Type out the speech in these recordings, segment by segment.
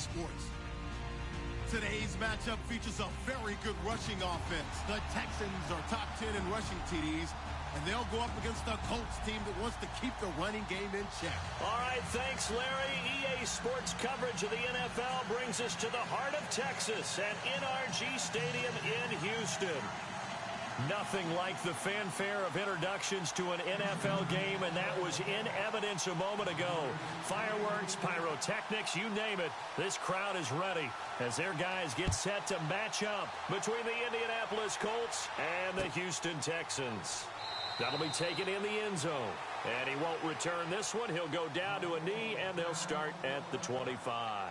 sports. Today's matchup features a very good rushing offense. The Texans are top 10 in rushing TDs, and they'll go up against the Colts team that wants to keep the running game in check. All right, thanks, Larry. EA Sports coverage of the NFL brings us to the heart of Texas at NRG Stadium in Houston. Nothing like the fanfare of introductions to an NFL game, and that was in evidence a moment ago. Fireworks, pyrotechnics, you name it. This crowd is ready as their guys get set to match up between the Indianapolis Colts and the Houston Texans. That'll be taken in the end zone, and he won't return this one. He'll go down to a knee, and they'll start at the 25.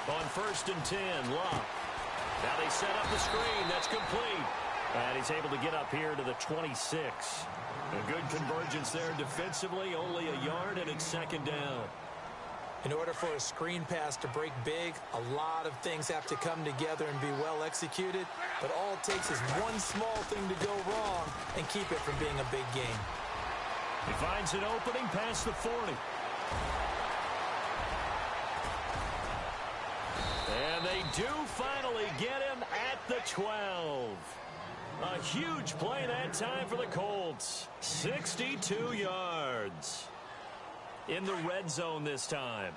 On 1st and 10, Love. Now they set up the screen. That's complete. And he's able to get up here to the 26. A good convergence there defensively. Only a yard, and it's 2nd down. In order for a screen pass to break big, a lot of things have to come together and be well executed. But all it takes is one small thing to go wrong and keep it from being a big game. He finds an opening past the 40. And they do finally get him at the 12. A huge play that time for the Colts. 62 yards. In the red zone this time.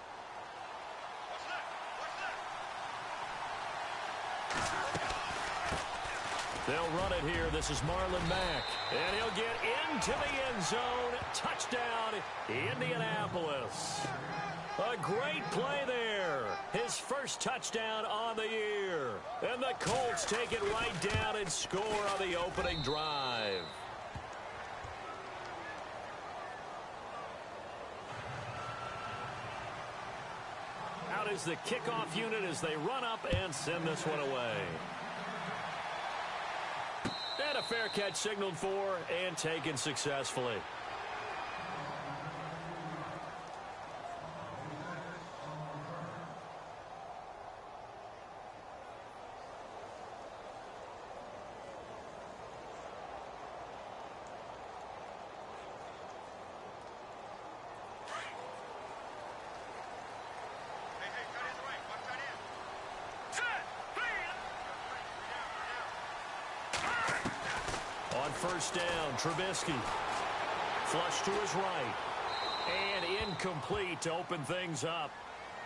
They'll run it here. This is Marlon Mack. And he'll get into the end zone. Touchdown, Indianapolis. A great play there. His first touchdown on the year. And the Colts take it right down and score on the opening drive. Out is the kickoff unit as they run up and send this one away. And a fair catch signaled for and taken successfully. On 1st down, Trubisky. Flush to his right. And incomplete to open things up.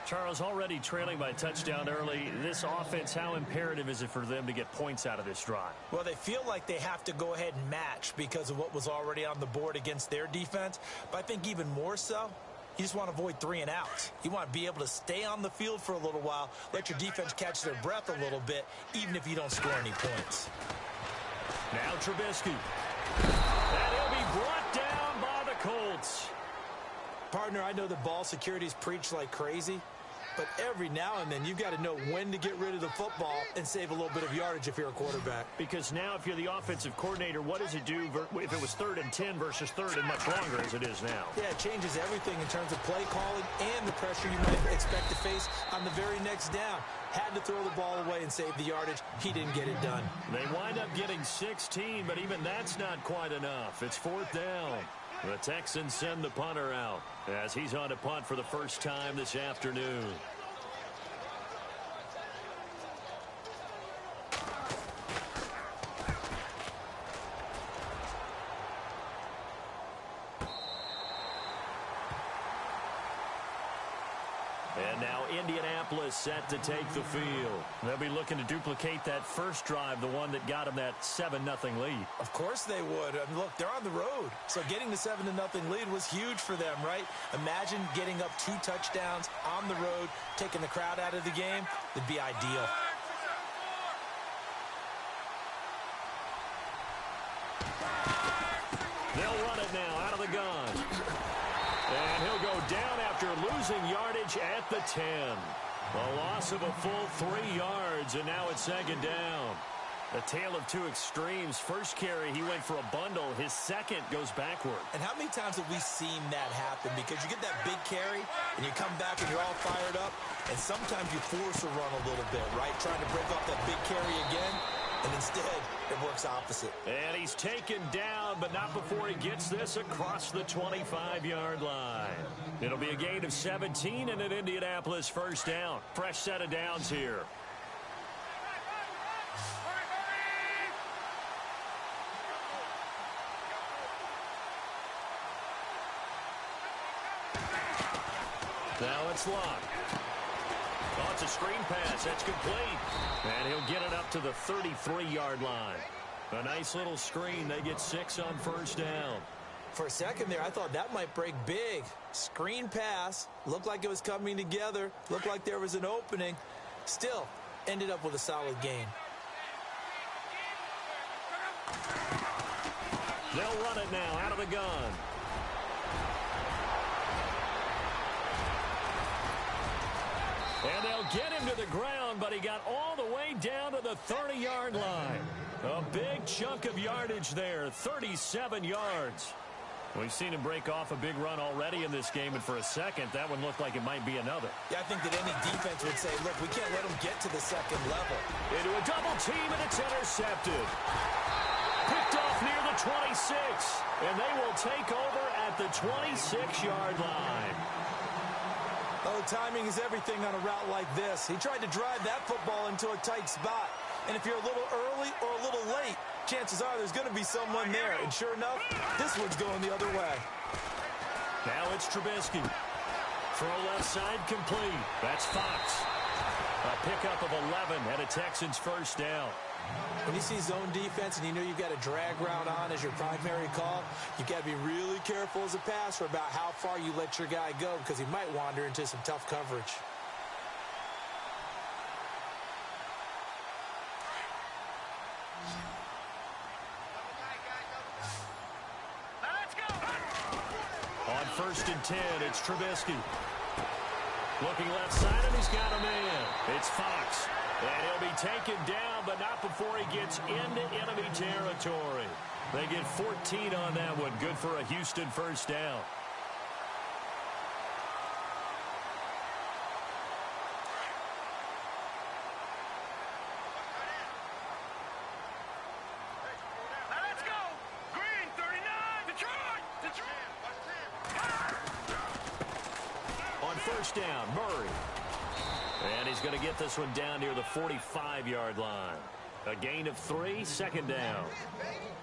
Charles, already trailing by a touchdown early. This offense, how imperative is it for them to get points out of this drive? Well, they feel like they have to go ahead and match because of what was already on the board against their defense. But I think even more so, you just want to avoid 3 and outs. You want to be able to stay on the field for a little while, let your defense catch their breath a little bit, even if you don't score any points. Now Trubisky. And he'll be brought down by the Colts. Partner, I know that ball security's preached like crazy, but every now and then you've got to know when to get rid of the football and save a little bit of yardage if you're a quarterback. Because now if you're the offensive coordinator, what does it do if it was 3rd and 10 versus 3rd and much longer as it is now? Yeah, it changes everything in terms of play calling and the pressure you might expect to face on the very next down. Had to throw the ball away and save the yardage. He didn't get it done. They wind up getting 16, but even that's not quite enough. It's 4th down. The Texans send the punter out as he's on to punt for the first time this afternoon. And now Indianapolis set to take the field. They'll be looking to duplicate that first drive, the one that got them that 7-0 lead. Of course they would. I mean, look, they're on the road. So getting the 7-0 lead was huge for them, right? Imagine getting up 2 touchdowns on the road, taking the crowd out of the game. It'd be ideal. They'll run it now out of the gun. And he'll go down after losing yardage at the 10. A loss of a full 3 yards, and now it's 2nd down. A tale of two extremes. First carry, he went for a bundle. His second goes backward. And how many times have we seen that happen? Because you get that big carry, and you come back and you're all fired up, and sometimes you force a run a little bit, right? Trying to break off that big carry again, and instead it works opposite. And he's taken down, but not before he gets this across the 25-yard line. It'll be a gain of 17 and an Indianapolis first down. Fresh set of downs here. Now it's locked. Oh, it's a screen pass. That's complete. And he'll get it up to the 33-yard line. A nice little screen. They get 6 on first down. For a second there, I thought that might break big. Screen pass. Looked like it was coming together. Looked like there was an opening. Still, ended up with a solid gain. They'll run it now out of the gun. And they'll get him to the ground, but he got all the way down to the 30-yard line. A big chunk of yardage there, 37 yards. We've seen him break off a big run already in this game, and for a second, that one looked like it might be another. Yeah, I think that any defense would say, look, we can't let him get to the second level. Into a double team, and it's intercepted. Picked off near the 26, and they will take over at the 26-yard line. Oh, timing is everything on a route like this. He tried to drive that football into a tight spot. And if you're a little early or a little late, chances are there's going to be someone there. And sure enough, this one's going the other way. Now it's Trubisky. Throw left side complete. That's Fox. A pickup of 11 and a Texans first down. When you see zone defense and you know you've got a drag route on as your primary call, you've got to be really careful as a passer about how far you let your guy go because he might wander into some tough coverage. On 1st and 10, it's Trubisky. Looking left side, and he's got a man. It's Fox. And he'll be taken down, but not before he gets into enemy territory. They get 14 on that one. Good for a Houston first down. Let's go! Green, 39, Detroit! On first down, Murray. And he's going to get this one down near the 45-yard line. A gain of 3, second down.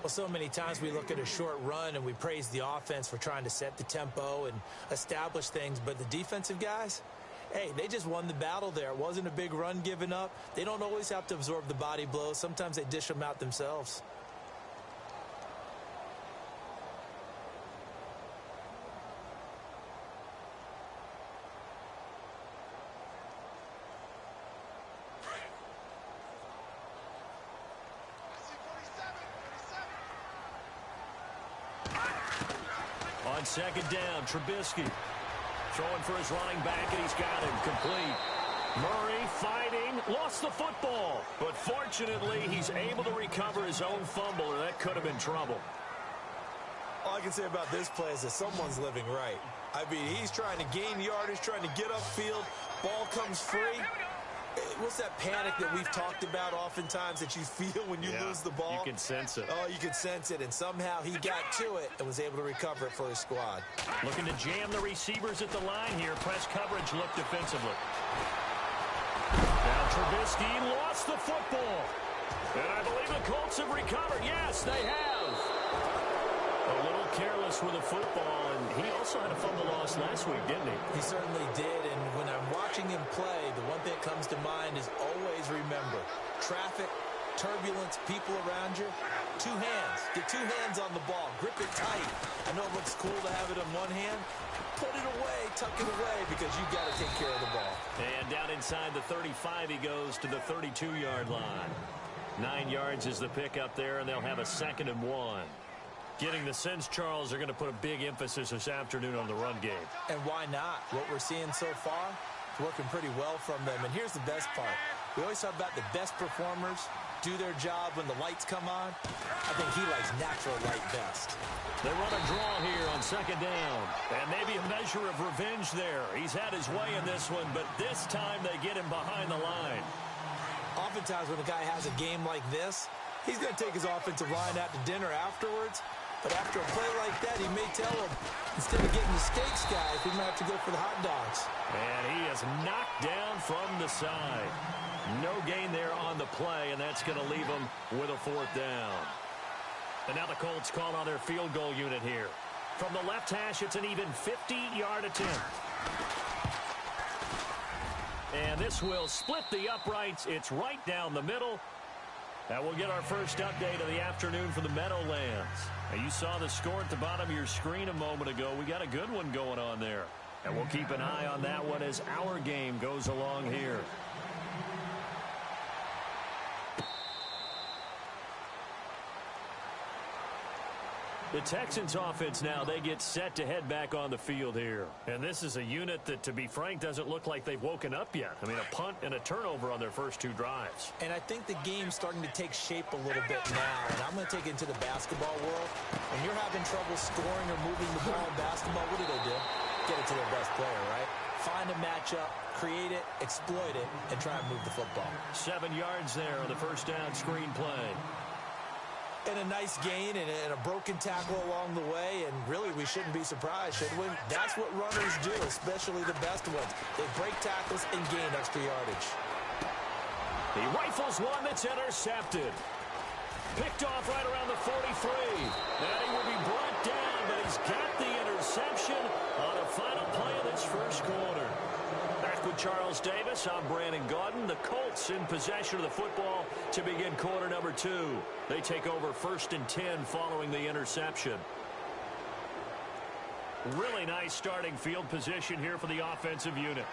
Well, so many times we look at a short run and we praise the offense for trying to set the tempo and establish things. But the defensive guys, hey, they just won the battle there. It wasn't a big run given up. They don't always have to absorb the body blows. Sometimes they dish them out themselves. On second down, Trubisky throwing for his running back, and he's got him complete. Murray fighting, lost the football, but fortunately he's able to recover his own fumble, or that could have been trouble. All I can say about this play is that someone's living right. I mean, he's trying to gain yardage, trying to get upfield. Ball comes free. What's that panic that we've talked about oftentimes that you feel when you lose the ball? You can sense it. Oh, you can sense it, and somehow he got to it and was able to recover it for his squad. Looking to jam the receivers at the line here. Press coverage look defensively. Now Trubisky lost the football. And I believe the Colts have recovered. Yes, they have. A little careless with the football, and he also had a fumble loss last week, didn't he? He certainly did, and when I'm watching him play, the one thing that comes to mind is always remember, traffic, turbulence, people around you, 2 hands. Get 2 hands on the ball. Grip it tight. I know it looks cool to have it in one hand. Put it away, tuck it away, because you got to take care of the ball. And down inside the 35, he goes to the 32-yard line. 9 yards is the pickup there, and they'll have a 2nd and 1. Getting the sense, Charles, are going to put a big emphasis this afternoon on the run game. And why not? What we're seeing so far is working pretty well from them. And here's the best part. We always talk about the best performers do their job when the lights come on. I think he likes natural light best. They run a draw here on second down. And maybe a measure of revenge there. He's had his way in this one, but this time they get him behind the line. Oftentimes when a guy has a game like this, he's going to take his offensive line out to dinner afterwards. But after a play like that, he may tell him, instead of getting the steaks, guys, we might have to go for the hot dogs. And he is knocked down from the side. No gain there on the play, and that's going to leave him with a fourth down. And now the Colts call on their field goal unit here. From the left hash, it's an even 50-yard attempt. And this will split the uprights. It's right down the middle. And we'll get our first update of the afternoon for the Meadowlands. Now, you saw the score at the bottom of your screen a moment ago. We got a good one going on there. And we'll keep an eye on that one as our game goes along here. The Texans offense now, they get set to head back on the field here. And this is a unit that, to be frank, doesn't look like they've woken up yet. I mean, a punt and a turnover on their first two drives. And I think the game's starting to take shape a little bit now. And I'm going to take it into the basketball world. When you're having trouble scoring or moving the ball in basketball, what do? Get it to their best player, right? Find a matchup, create it, exploit it, and try and move the football. 7 yards there on the first down screen play. And a nice gain and a broken tackle along the way, and really we shouldn't be surprised, should we? That's what runners do, especially the best ones. They break tackles and gain extra yardage. He rifles one that's intercepted. Picked off right around the 43. And he will be brought down, but he's got the interception on a final play of this first quarter. Back with Charles Davis, I'm Brandon Gaudin. The Colts in possession of the football to begin quarter number 2. They take over 1st and 10 following the interception. Really nice starting field position here for the offensive unit.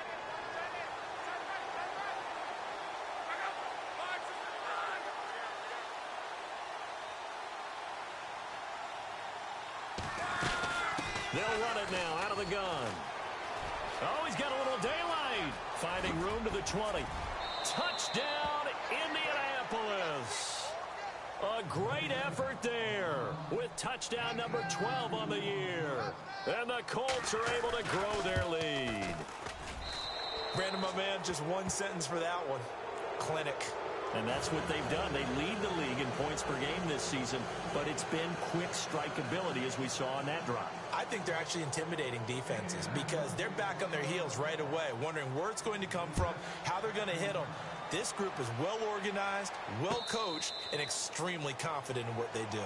They'll run it now out of the gun. Oh, he's got a little daylight. Finding room to the 20. Touchdown, Indianapolis. A great effort there with touchdown number 12 on the year. And the Colts are able to grow their lead. Brandon, my man, just one sentence for that one. Clinic. And that's what they've done. They lead the league in points per game this season, but it's been quick strikeability as we saw on that drive. I think they're actually intimidating defenses because they're back on their heels right away, wondering where it's going to come from, how they're going to hit them. This group is well organized, well coached, and extremely confident in what they do.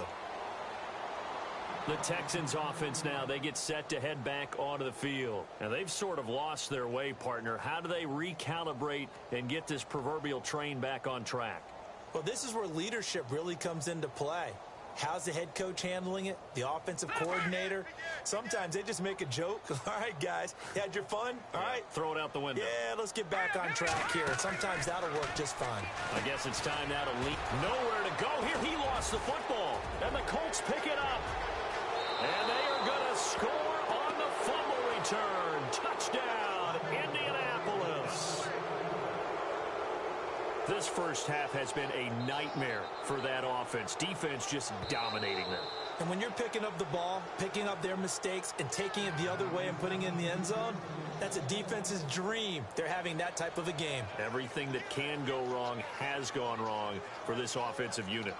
The Texans offense now, they get set to head back onto the field. Now, they've sort of lost their way, partner. How do they recalibrate and get this proverbial train back on track? Well, this is where leadership really comes into play. How's the head coach handling it? The offensive coordinator? Sometimes they just make a joke. All right, guys, you had your fun? All right. Throw it out the window. Yeah, let's get back on track here. Sometimes that'll work just fine. I guess it's time now to leap. Nowhere to go here. He lost the football, and the Colts pick it up. And they are going to score on the fumble return. Touchdown, Indianapolis. This first half has been a nightmare for that offense. Defense just dominating them. And when you're picking up the ball, picking up their mistakes, and taking it the other way and putting it in the end zone, that's a defense's dream. They're having that type of a game. Everything that can go wrong has gone wrong for this offensive unit.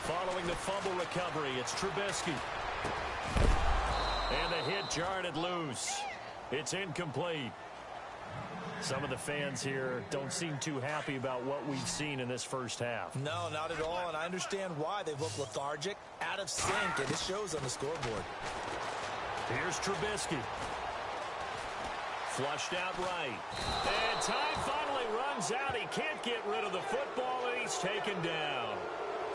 Following the fumble recovery, it's Trubisky. And the hit jarred it loose. It's incomplete. Some of the fans here don't seem too happy about what we've seen in this first half. No, not at all, and I understand why. They look lethargic, out of sync, and it shows on the scoreboard. Here's Trubisky. Flushed out right. And time finally runs out. He can't get rid of the football, and he's taken down.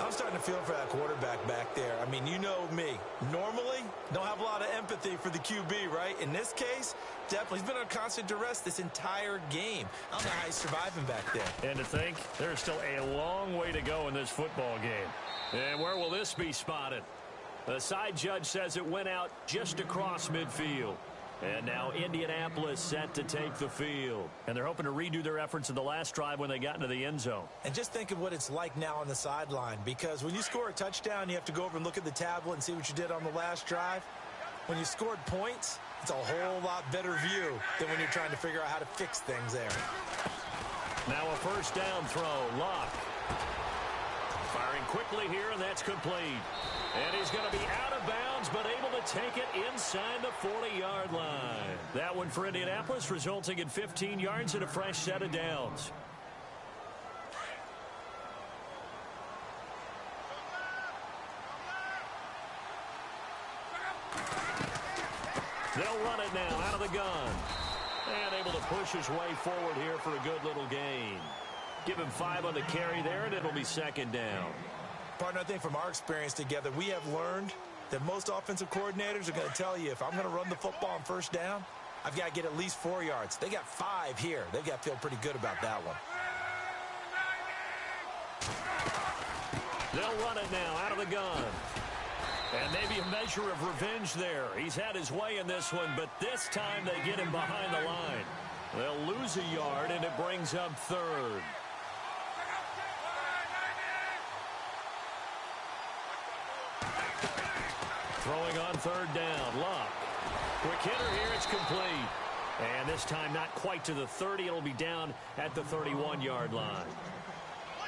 I'm starting to feel for that quarterback back there. I mean, you know me. Normally, don't have a lot of empathy for the QB, right? In this case, definitely. He's been under constant duress this entire game. I don't know how he's surviving back there. And to think, there's still a long way to go in this football game. And where will this be spotted? The side judge says it went out just across midfield. And now Indianapolis set to take the field. And they're hoping to redo their efforts in the last drive when they got into the end zone. And just think of what it's like now on the sideline, because when you score a touchdown, you have to go over and look at the tablet and see what you did on the last drive. When you scored points, it's a whole lot better view than when you're trying to figure out how to fix things there. Now a first down throw. Luck. Firing quickly here, and that's complete. And he's going to be out of bounds, but able to take it inside the 40-yard line. That one for Indianapolis, resulting in 15 yards and a fresh set of downs. They'll run it now out of the gun. And able to push his way forward here for a good little gain. Give him 5 on the carry there, and it'll be second down. Partner, I think from our experience together, we have learned that most offensive coordinators are going to tell you, if I'm going to run the football on first down, I've got to get at least 4 yards. They got 5 here. They've got to feel pretty good about that one. They'll run it now out of the gun. And maybe a measure of revenge there. He's had his way in this one, but this time they get him behind the line. They'll lose a yard, and it brings up third. Throwing on third down. Luck. Quick hitter here. It's complete. And this time not quite to the 30. It'll be down at the 31-yard line.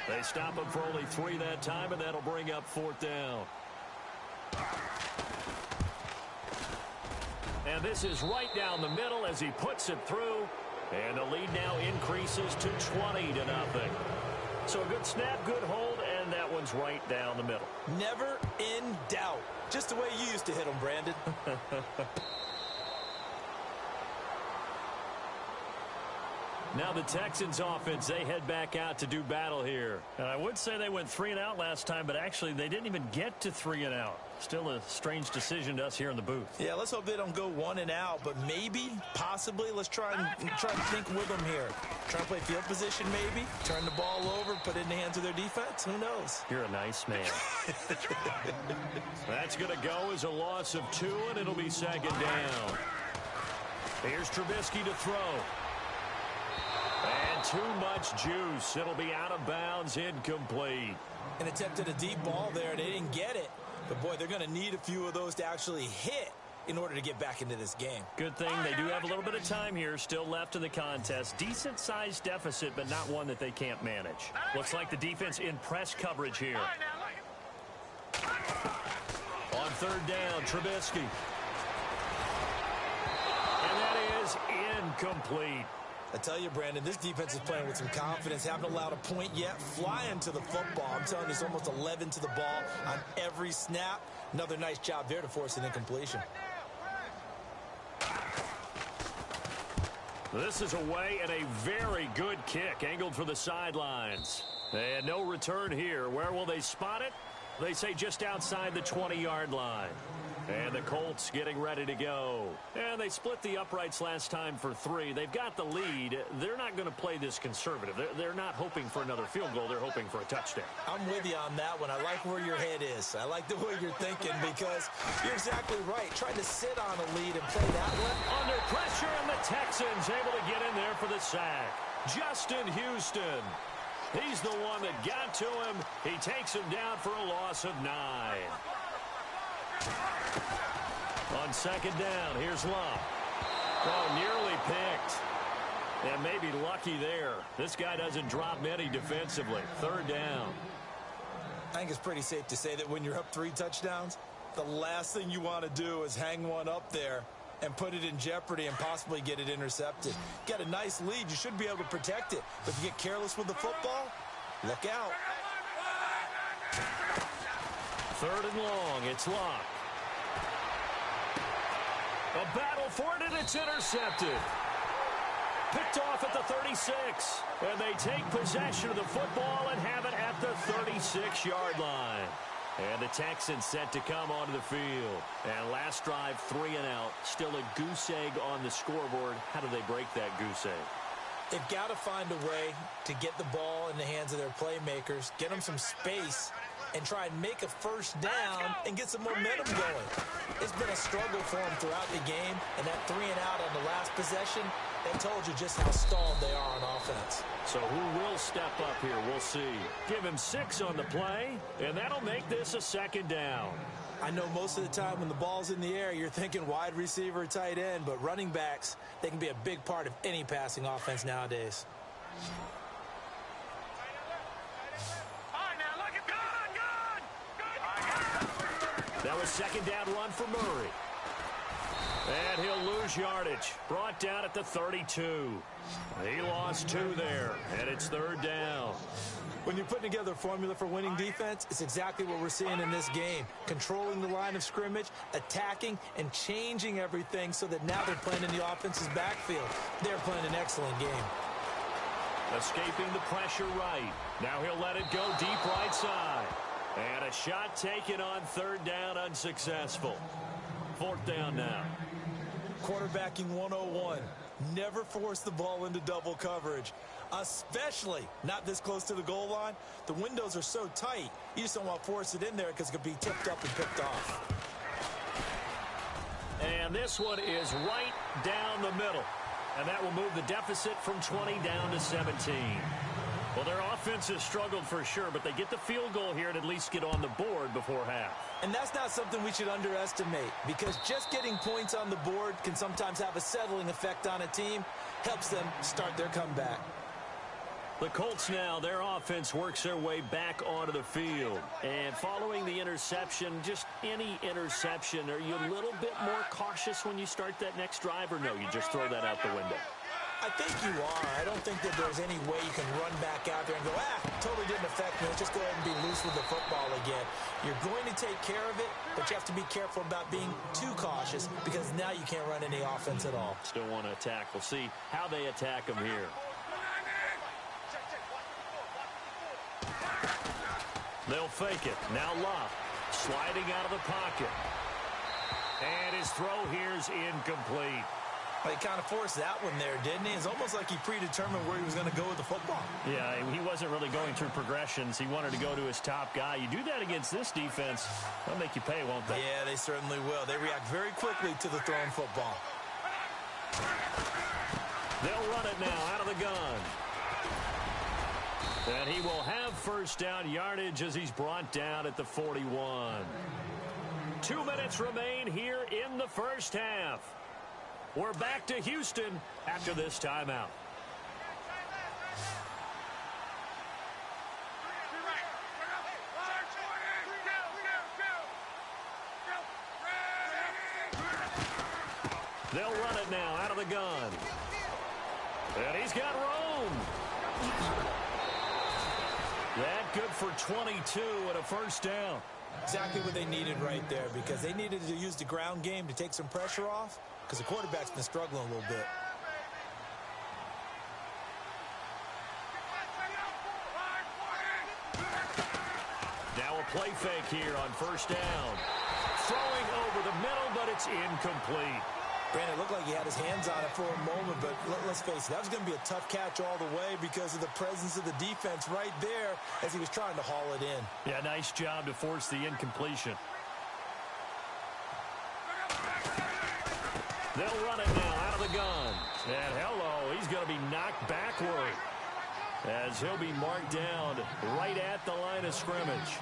They stop him for only 3 that time, and that'll bring up fourth down. And this is right down the middle as he puts it through. And the lead now increases to 20-0. So a good snap, good hold, and that one's right down the middle. Never in doubt. Just the way you used to hit them, Brandon. Now the Texans offense, they head back out to do battle here. And I would say they went 3 and out last time, but actually they didn't even get to 3 and out. Still a strange decision to us here in the booth. Yeah, let's hope they don't go 1 and out, but maybe, possibly, let's try and think with them here. Try to play field position maybe, turn the ball over, put it in the hands of their defense. Who knows? You're a nice man. That's going to go as a loss of 2, and it'll be second down. Here's Trubisky to throw. And too much juice. It'll be out of bounds, incomplete. An attempt at a deep ball there. They didn't get it. But, boy, they're going to need a few of those to actually hit in order to get back into this game. Good thing they do have a little bit of time here still left in the contest. Decent-sized deficit, but not one that they can't manage. Looks like the defense in press coverage here. On third down, Trubisky. And that is incomplete. I tell you, Brandon, this defense is playing with some confidence. Haven't allowed a point yet. Flying to the football. I'm telling you, it's almost 11 to the ball on every snap. Another nice job there to force an incompletion. This is away and a very good kick angled for the sidelines. And no return here. Where will they spot it? They say just outside the 20-yard line. And the Colts getting ready to go. And they split the uprights last time for 3. They've got the lead. They're not going to play this conservative. They're not hoping for another field goal. They're hoping for a touchdown. I'm with you on that one. I like where your head is. I like the way you're thinking because you're exactly right. Trying to sit on a lead and play that one. Under pressure, and the Texans able to get in there for the sack. Justin Houston. He's the one that got to him. He takes him down for a loss of 9. On second down, here's Luck. Oh, nearly picked. And maybe lucky there. This guy doesn't drop many defensively. Third down. I think it's pretty safe to say that when you're up 3 touchdowns, the last thing you want to do is hang one up there and put it in jeopardy and possibly get it intercepted. Got a nice lead. You should be able to protect it. But if you get careless with the football, look out. Third and long. It's Luck. A battle for it, and it's intercepted. Picked off at the 36. And they take possession of the football and have it at the 36-yard line. And the Texans set to come onto the field. And last drive, 3 and out. Still a goose egg on the scoreboard. How do they break that goose egg? They've got to find a way to get the ball in the hands of their playmakers, get them some space, and try and make a first down and get some momentum going. It's been a struggle for them throughout the game, and that 3 and out on the last possession, that told you just how stalled they are on offense. So who will step up here? We'll see. Give him 6 on the play, and that'll make this a second down. I know most of the time when the ball's in the air, you're thinking wide receiver, tight end, but running backs, they can be a big part of any passing offense nowadays. That was second down run for Murray. And he'll lose yardage. Brought down at the 32. He lost 2 there, and it's third down. When you're putting together a formula for winning defense, it's exactly what we're seeing in this game. Controlling the line of scrimmage, attacking, and changing everything so that now they're playing in the offense's backfield. They're playing an excellent game. Escaping the pressure right. Now he'll let it go deep right side. And a shot taken on third down, unsuccessful. Fourth down now. Quarterbacking 101. Never force the ball into double coverage, especially not this close to the goal line. The windows are so tight, you just don't want to force it in there because it could be tipped up and picked off. And this one is right down the middle. And that will move the deficit from 20 down to 17. Well, their offense has struggled for sure, but they get the field goal here and at least get on the board before half. And that's not something we should underestimate, because just getting points on the board can sometimes have a settling effect on a team, helps them start their comeback. The Colts now, their offense works their way back onto the field. And following the interception, just any interception, are you a little bit more cautious when you start that next drive, or no, you just throw that out the window? I think you are. I don't think that there's any way you can run back out there and go, totally didn't affect me. Let's just go ahead and be loose with the football again. You're going to take care of it, but you have to be careful about being too cautious because now you can't run any offense at all. Still want to attack. We'll see how they attack them here. They'll fake it. Now Love sliding out of the pocket. And his throw here's incomplete. Well, he kind of forced that one there, didn't he? It's almost like he predetermined where he was going to go with the football. Yeah, he wasn't really going through progressions. He wanted to go to his top guy. You do that against this defense, they'll make you pay, won't they? Yeah, they certainly will. They react very quickly to the thrown football. They'll run it now out of the gun. And he will have first down yardage as he's brought down at the 41. 2 minutes remain here in the first half. We're back to Houston after this timeout. They'll run it now out of the gun. And he's got room. That good for 22 and a first down. Exactly what they needed right there, because they needed to use the ground game to take some pressure off, because the quarterback's been struggling a little bit. Now a play fake here on first down. Throwing over the middle, but it's incomplete. Brandon, it looked like he had his hands on it for a moment, but let's face it, that was going to be a tough catch all the way because of the presence of the defense right there as he was trying to haul it in. Yeah, nice job to force the incompletion. They'll run it now out of the gun. And hello, he's going to be knocked backward as he'll be marked down right at the line of scrimmage.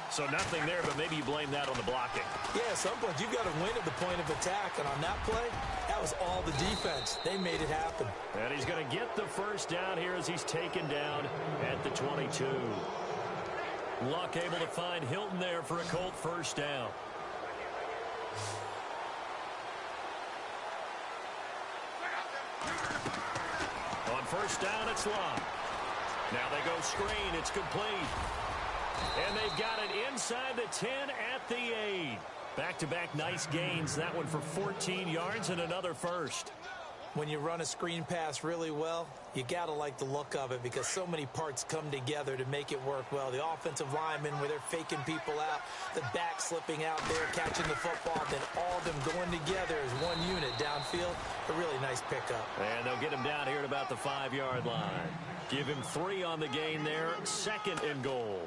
So nothing there, but maybe you blame that on the blocking. Yeah, at some point you've got to win at the point of attack, and on that play, that was all the defense. They made it happen. And he's going to get the first down here as he's taken down at the 22. Luck able to find Hilton there for a Colt first down. On first down, it's Luck. Now they go screen. It's complete. And they've got it inside the 10 at the 8. Back-to-back nice gains. That one for 14 yards and another first. When you run a screen pass really well, you got to like the look of it because so many parts come together to make it work well. The offensive linemen where they're faking people out, the back slipping out there, catching the football, then all of them going together as one unit downfield. A really nice pickup. And they'll get him down here at about the 5-yard line. Give him 3 on the gain there. Second and goal.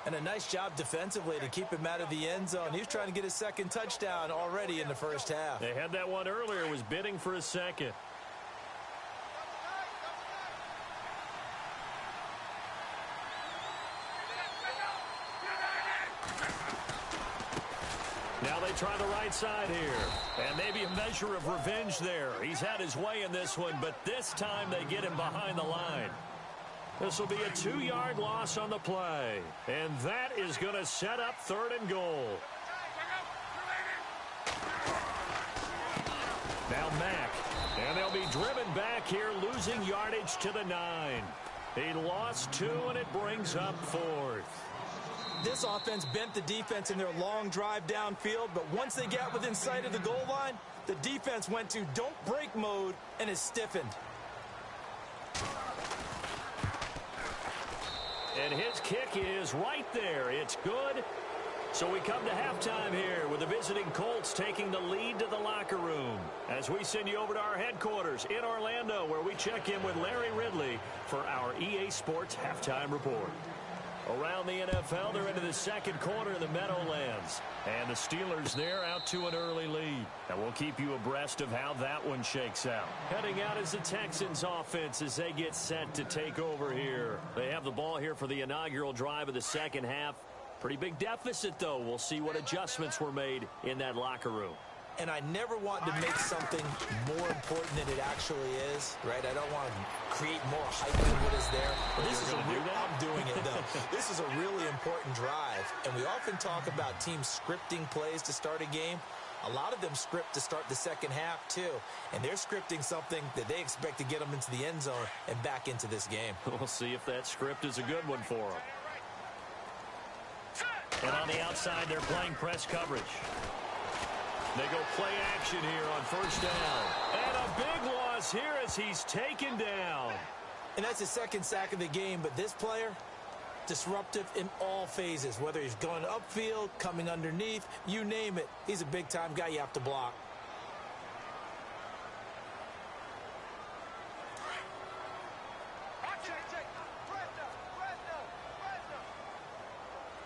And And a nice job defensively to keep him out of the end zone. He was trying to get his second touchdown already in the first half. They had that one earlier, was bidding for a second. Now they try the right side here. And maybe a measure of revenge there. He's had his way in this one, but this time they get him behind the line. This will be a 2-yard loss on the play. And that is going to set up 3rd and goal. Now Mack. And they'll be driven back here, losing yardage to the 9. He lost 2, and it brings up 4th. This offense bent the defense in their long drive downfield, but once they got within sight of the goal line, the defense went to don't break mode and is stiffened. And his kick is right there. It's good. So we come to halftime here with the visiting Colts taking the lead to the locker room as we send you over to our headquarters in Orlando, where we check in with Larry Ridley for our EA Sports Halftime Report. Around the NFL, they're into the second quarter of the Meadowlands. And the Steelers there out to an early lead. And we'll keep you abreast of how that one shakes out. Heading out is the Texans offense as they get set to take over here. They have the ball here for the inaugural drive of the second half. Pretty big deficit, though. We'll see what adjustments were made in that locker room. And I never want to make something more important than it actually is, right? I don't want to create more hype than what is there. But this is I'm doing it, though. This is a really important drive. And we often talk about teams scripting plays to start a game. A lot of them script to start the second half, too. And they're scripting something that they expect to get them into the end zone and back into this game. We'll see if that script is a good one for them. And on the outside, they're playing press coverage. They go play action here on first down. And a big loss here as he's taken down. And that's his second sack of the game, but this player, disruptive in all phases, whether he's going upfield, coming underneath, you name it. He's a big-time guy you have to block.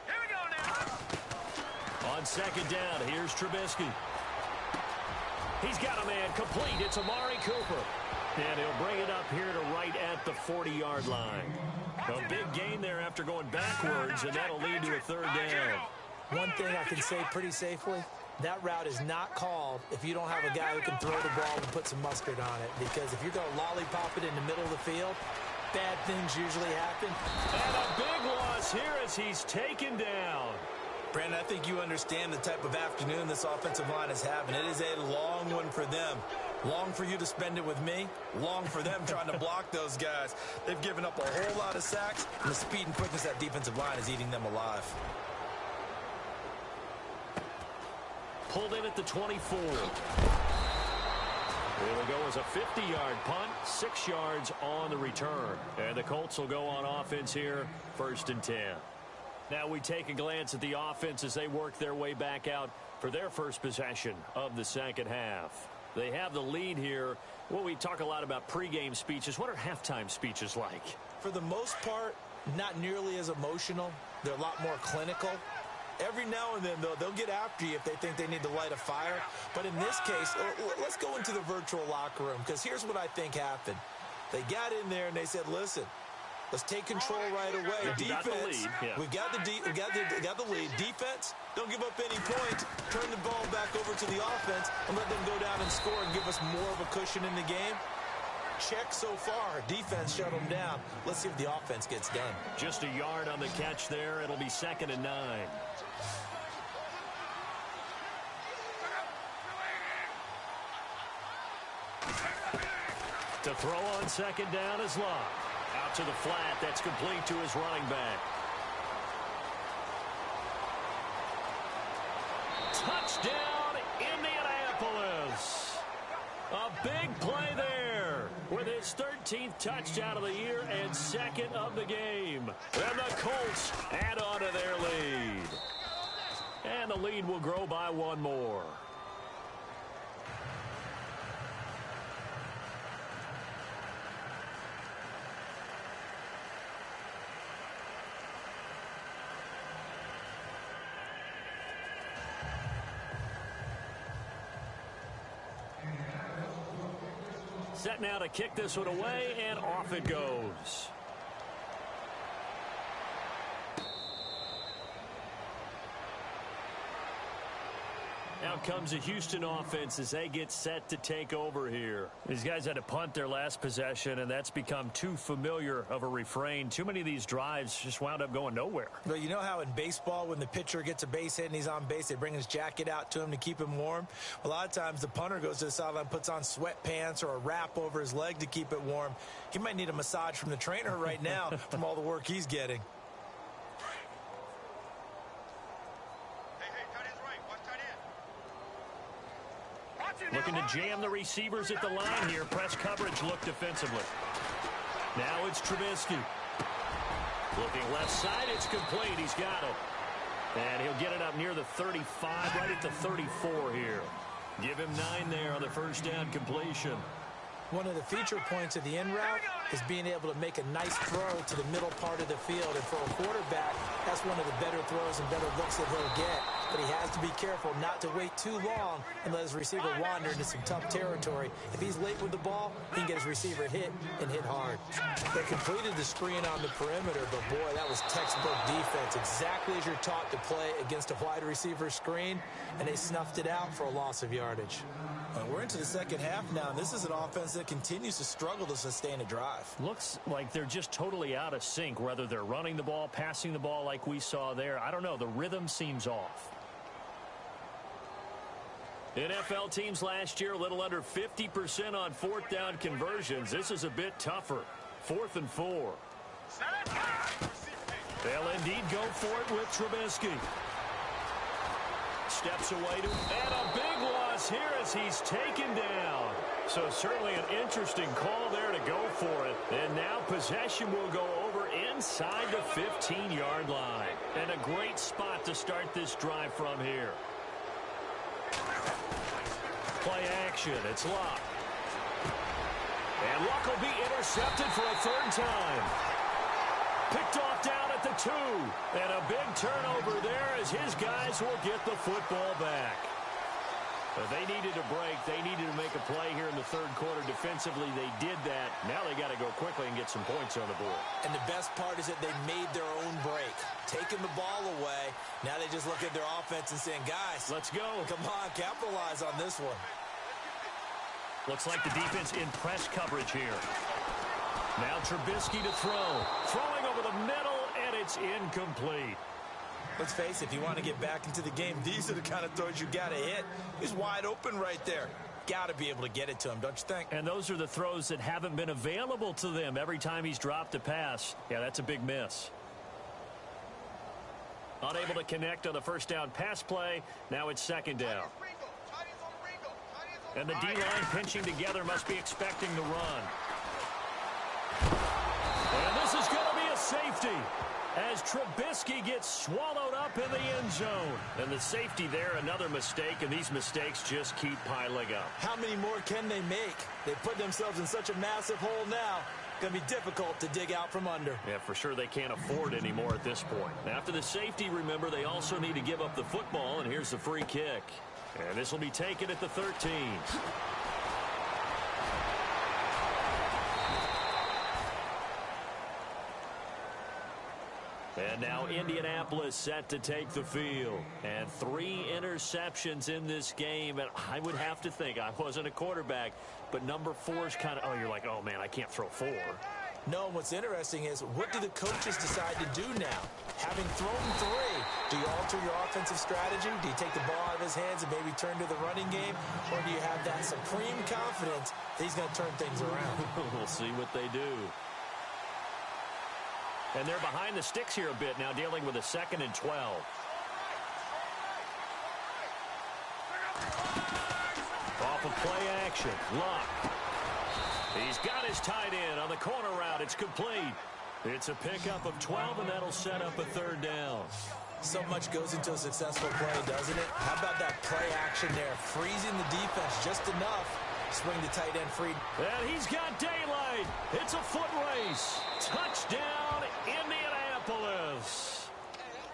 Here we go now. On second down, here's Trubisky. He's got a man complete. It's Amari Cooper. And he'll bring it up here to right at the 40-yard line. A big gain there after going backwards, and that'll lead to a third down. One thing I can say pretty safely, that route is not called if you don't have a guy who can throw the ball and put some mustard on it. Because if you're going to lollipop it in the middle of the field, bad things usually happen. And a big loss here as he's taken down. Brandon, I think you understand the type of afternoon this offensive line is having. It is a long one for them. Long for you to spend it with me. Long for them trying to block those guys. They've given up a whole lot of sacks, and the speed and quickness of that defensive line is eating them alive. Pulled in at the 24. Here we go as a 50-yard punt, 6 yards on the return. And the Colts will go on offense here, 1st and 10. Now we take a glance at the offense as they work their way back out for their first possession of the second half. They have the lead here. Well, we talk a lot about pregame speeches. What are halftime speeches like? For the most part, not nearly as emotional. They're a lot more clinical. Every now and then, though, they'll get after you if they think they need to light a fire. But in this case, let's go into the virtual locker room, because here's what I think happened. They got in there and they said, listen, let's take control right away. Defense, we got the lead. Defense, don't give up any points. Turn the ball back over to the offense and let them go down and score and give us more of a cushion in the game. Check so far. Defense shut them down. Let's see if the offense gets done. Just a yard on the catch there. It'll be 2nd and 9. To throw on second down is Locke. Out to the flat. That's complete to his running back. Touchdown, Indianapolis. A big play there with his 13th touchdown of the year and 2nd of the game. And the Colts add on to their lead. And the lead will grow by 1 more. set now to kick this one away, and off it goes. Out comes the Houston offense as they get set to take over here. These guys had to punt their last possession, and that's become too familiar of a refrain. Too many of these drives just wound up going nowhere. But you know how in baseball, when the pitcher gets a base hit and he's on base, they bring his jacket out to him to keep him warm? A lot of times the punter goes to the sideline, puts on sweatpants or a wrap over his leg to keep it warm. He might need a massage from the trainer right now from all the work he's getting. Looking to jam the receivers at the line here. Press coverage look defensively. Now it's Trubisky. Looking left side, it's complete. He's got it. And he'll get it up near the 35, right at the 34 here. Give him 9 there on the first down completion. One of the feature points of the in route is being able to make a nice throw to the middle part of the field. And for a quarterback, that's one of the better throws and better looks that he'll get. But he has to be careful not to wait too long and let his receiver wander into some tough territory. If he's late with the ball, he can get his receiver hit and hit hard. They completed the screen on the perimeter, but boy, that was textbook defense. Exactly as you're taught to play against a wide receiver screen, and they snuffed it out for a loss of yardage. We're into the second half now, and this is an offense that continues to struggle to sustain a drive. Looks like they're just totally out of sync, whether they're running the ball, passing the ball like we saw there. I don't know. The rhythm seems off. NFL teams last year, a little under 50% on fourth down conversions. This is a bit tougher. 4th and 4. They'll indeed go for it with Trubisky. Steps away to, and a big loss here as he's taken down. So certainly an interesting call there to go for it. And now possession will go over inside the 15-yard line. And a great spot to start this drive from here. Play action. It's Luck. And Luck will be intercepted for a 3rd time. Picked off down at the 2. And a big turnover there as his guys will get the football back. But they needed a break. They needed to make a play here in the 3rd quarter. Defensively, they did that. Now they got to go quickly and get some points on the board. And the best part is that they made their own break. Taking the ball away. Now they just look at their offense and saying, guys, let's go. Come on, capitalize on this one. Looks like the defense in press coverage here. Now Trubisky to throw. Throwing over the middle, and it's incomplete. Let's face it, if you want to get back into the game, these are the kind of throws you got to hit. He's wide open right there. Got to be able to get it to him, don't you think? And those are the throws that haven't been available to them every time he's dropped a pass. Yeah, that's a big miss. Unable to connect on the first down pass play. Now it's 2nd down. And the D-line pinching together must be expecting the run. And this is going to be a safety as Trubisky gets swallowed up in the end zone. And the safety there, another mistake, and these mistakes just keep piling up. How many more can they make? They put themselves in such a massive hole now. Going to be difficult to dig out from under. Yeah, for sure they can't afford anymore at this point. After the safety, remember, they also need to give up the football, and here's the free kick. And this will be taken at the 13. And now Indianapolis set to take the field. And 3 interceptions in this game. And I would have to think, I wasn't a quarterback, but number 4 is kind of, oh, you're like, oh, man, I can't throw 4. No, what's interesting is, what do the coaches decide to do now? Having thrown 3, do you alter your offensive strategy? Do you take the ball out of his hands and maybe turn to the running game? Or do you have that supreme confidence that he's going to turn things around? We'll see what they do. And they're behind the sticks here a bit now, dealing with a 2nd and 12. Off of play action, Luck. He's got his tight end on the corner route. It's complete. It's a pickup of 12, and that'll set up a 3rd down. So much goes into a successful play, doesn't it? How about that play action there? Freezing the defense just enough. Swing the tight end free. And he's got daylight. It's a foot race. Touchdown, Indianapolis.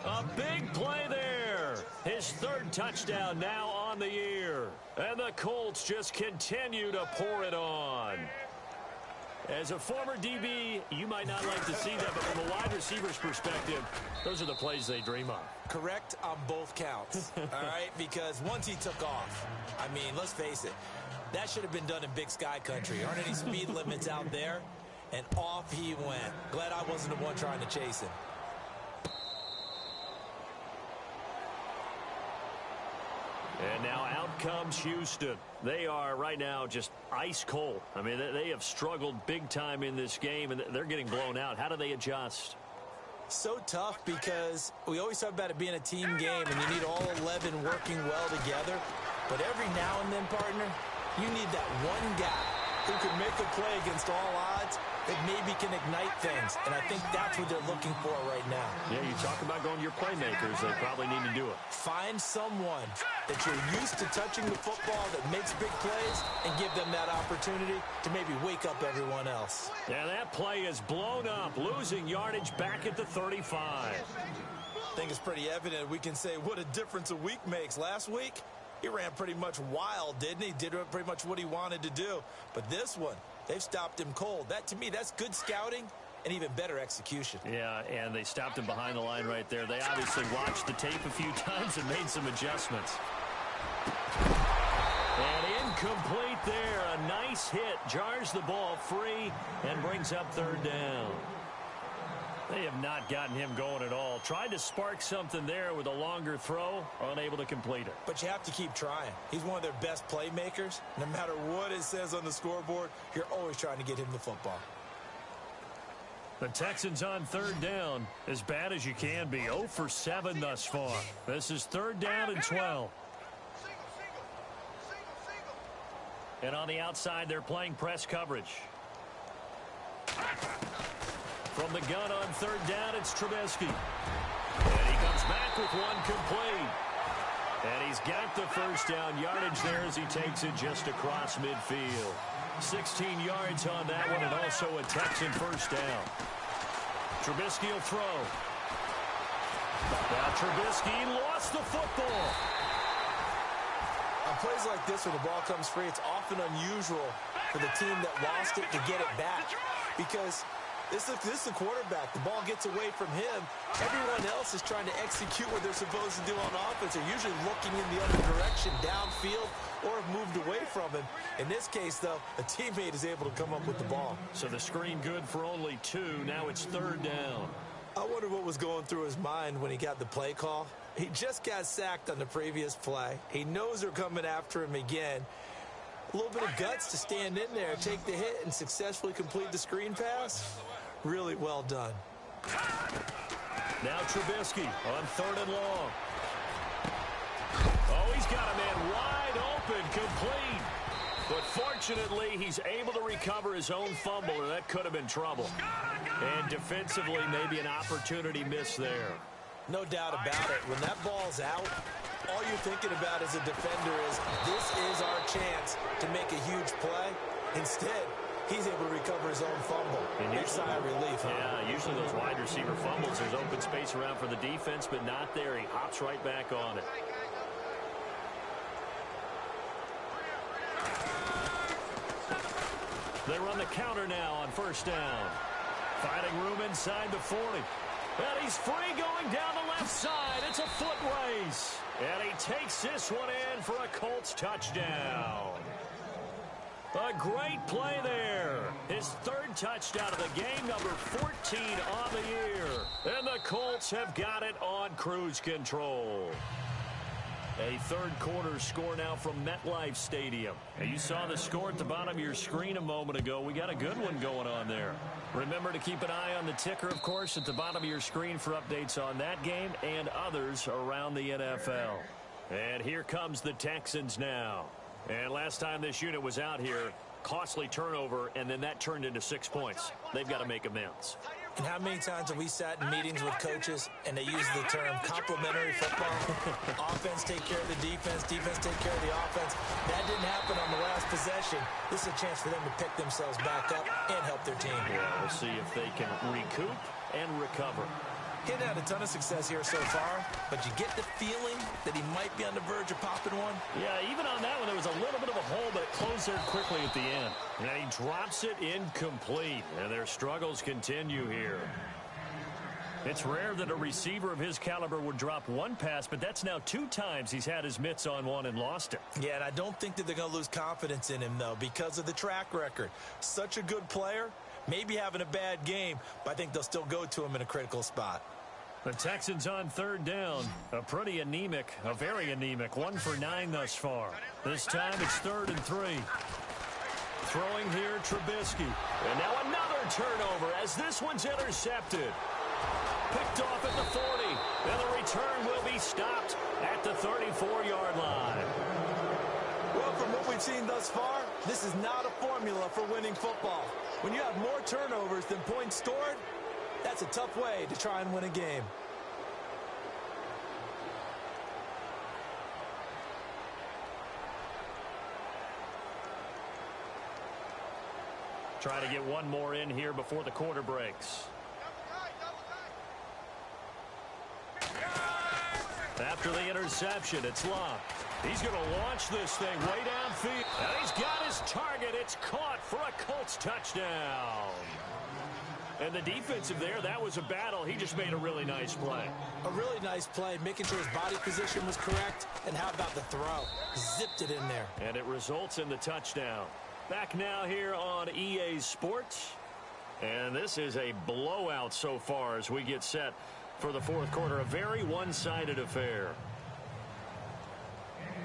A big play there. His third touchdown now on the year. And the Colts just continue to pour it on. As a former DB, you might not like to see that, but from a wide receiver's perspective, those are the plays they dream of. Correct on both counts, all right? Because once he took off, I mean, let's face it, that should have been done in Big Sky country. Aren't any speed limits out there? And off he went. Glad I wasn't the one trying to chase him. And now out comes Houston. They are right now just ice cold. I mean, they have struggled big time in this game, and they're getting blown out. How do they adjust? So tough because we always talk about it being a team game, and you need all 11 working well together. But every now and then, partner, you need that one guy who can make a play against all odds that maybe can ignite things. And I think that's what they're looking for right now. Yeah, you talk about going to your playmakers. They probably need to do it. Find someone that you're used to touching the football that makes big plays and give them that opportunity to maybe wake up everyone else. Yeah, that play is blown up, losing yardage back at the 35. I think it's pretty evident. We can say what a difference a week makes. Last week, he ran pretty much wild, didn't he? Did pretty much what he wanted to do. But this one, they've stopped him cold. That, to me, that's good scouting and even better execution. Yeah, and they stopped him behind the line right there. They obviously watched the tape a few times and made some adjustments. And incomplete there. A nice hit. Jars the ball free and brings up third down. They have not gotten him going at all. Tried to spark something there with a longer throw, unable to complete it. But you have to keep trying. He's one of their best playmakers. No matter what it says on the scoreboard, you're always trying to get him the football. The Texans on third down, as bad as you can be. 0 for 7 thus far. This is third down and 12. And on the outside, they're playing press coverage. From the gun on third down, it's Trubisky. And he comes back with one complete. And he's got the first down yardage there as he takes it just across midfield. 16 yards on that one, and also a Texan first down. Trubisky will throw. Now Trubisky lost the football. On plays like this where the ball comes free, it's often unusual for the team that lost it to get it back. Because this is the quarterback. The ball gets away from him. Everyone else is trying to execute what they're supposed to do on offense. They're usually looking in the other direction, downfield, or have moved away from him. In this case, though, a teammate is able to come up with the ball. So the screen good for only 2. Now it's third down. I wonder what was going through his mind when he got the play call. He just got sacked on the previous play. He knows they're coming after him again. A little bit of guts to stand in there, take the hit, and successfully complete the screen pass. Really well done. Now Trubisky on third and long. Oh, he's got a man wide open, complete. But fortunately, he's able to recover his own fumble, and that could have been trouble. And defensively, maybe an opportunity missed there. No doubt about it. When that ball's out, all you're thinking about as a defender is, this is our chance to make a huge play. Instead, he's able to recover his own fumble. Big sigh of relief, huh? Yeah, usually those wide receiver fumbles, there's open space around for the defense, but not there. He hops right back on it. They run the counter now on first down. Finding room inside the 40. And he's free going down the left side. It's a foot race. And he takes this one in for a Colts touchdown. A great play there. His third touchdown of the game, number 14 on the year. And the Colts have got it on cruise control. A third quarter score now from MetLife Stadium. And you saw the score at the bottom of your screen a moment ago. We got a good one going on there. Remember to keep an eye on the ticker, of course, at the bottom of your screen for updates on that game and others around the NFL. And here comes the Texans now. And last time this unit was out here, costly turnover, and then that turned into 6 points. They've got to make amends. And how many times have we sat in meetings with coaches and they use the term complementary football? Offense take care of the defense, defense take care of the offense. That didn't happen on the last possession. This is a chance for them to pick themselves back up and help their team. Yeah, we'll see if they can recoup and recover. He hasn't had a ton of success here so far, but you get the feeling that he might be on the verge of popping one. Yeah, even on that one, there was a little bit of a hole, but it closed there quickly at the end. And he drops it incomplete, and their struggles continue here. It's rare that a receiver of his caliber would drop one pass, but that's now 2 times he's had his mitts on one and lost it. Yeah, and I don't think that they're going to lose confidence in him, though, because of the track record. Such a good player, maybe having a bad game, but I think they'll still go to him in a critical spot. The Texans on 3rd down. A very anemic 1 for 9 thus far. This time it's 3rd and 3. Throwing here, Trubisky. And now another turnover as this one's intercepted. Picked off at the 40, and the return will be stopped at the 34-yard line. Well, from what we've seen thus far, this is not a formula for winning football. When you have more turnovers than points scored, that's a tough way to try and win a game. Try to get one more in here before the quarter breaks. After the interception, it's locked. He's going to launch this thing way downfield. And he's got his target. It's caught for a Colts touchdown. And the defensive there, that was a battle. He just made a really nice play. A really nice play, making sure his body position was correct. And how about the throw? Zipped it in there. And it results in the touchdown. Back now here on EA Sports. And this is a blowout so far as we get set for the 4th quarter. A very one-sided affair.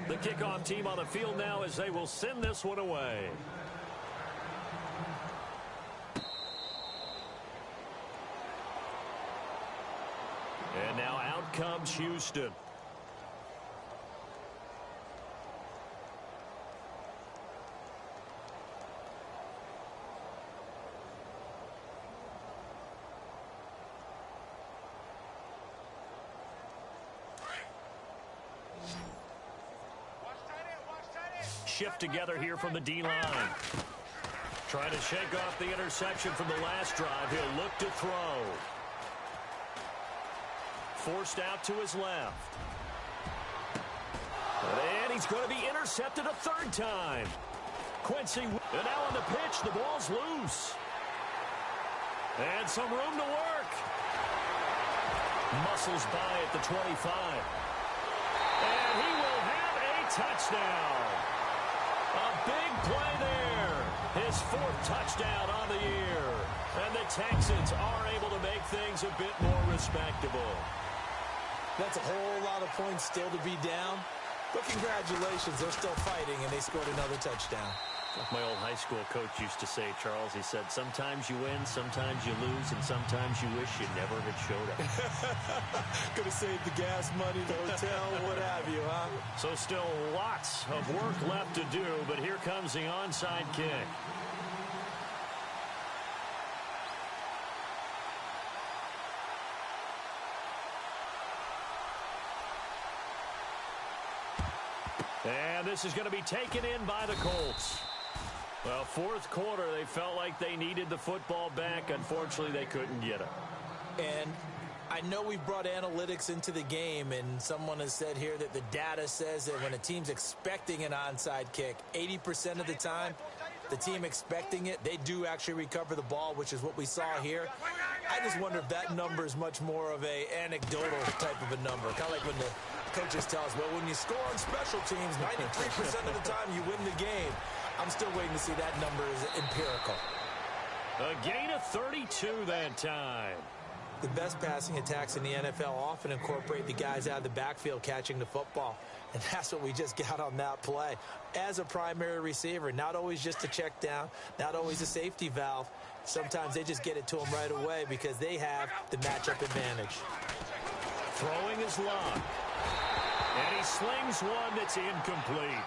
The kickoff team on the field now as they will send this one away. And now out comes Houston. Shift together here from the D-line. Trying to shake off the interception from the last drive. He'll look to throw. Forced out to his left. And he's going to be intercepted a 3rd time. Quincy, and now on the pitch, the ball's loose. And some room to work. Muscles by at the 25. And he will have a touchdown. A big play there. His 4th touchdown on the year. And the Texans are able to make things a bit more respectable. That's a whole lot of points still to be down. But congratulations, they're still fighting, and they scored another touchdown. Like my old high school coach used to say, Charles, he said, sometimes you win, sometimes you lose, and sometimes you wish you never had showed up. Could have saved the gas money, the hotel, what have you, huh? So still lots of work left to do, but here comes the onside kick. And this is going to be taken in by the Colts. Well, 4th quarter, they felt like they needed the football back. Unfortunately, they couldn't get it. And I know we brought analytics into the game, and someone has said here that the data says that when a team's expecting an onside kick, 80% of the time, the team expecting it, they do actually recover the ball, which is what we saw here. I just wonder if that number is much more of a anecdotal type of a number. Kind of like when the coaches tell us, well, when you score on special teams, 93% of the time you win the game. I'm still waiting to see that number is empirical. A gain of 32 that time. The best passing attacks in the NFL often incorporate the guys out of the backfield catching the football. And that's what we just got on that play. As a primary receiver, not always just a check down, not always a safety valve. Sometimes they just get it to them right away because they have the matchup advantage. Throwing is long. And he slings one that's incomplete.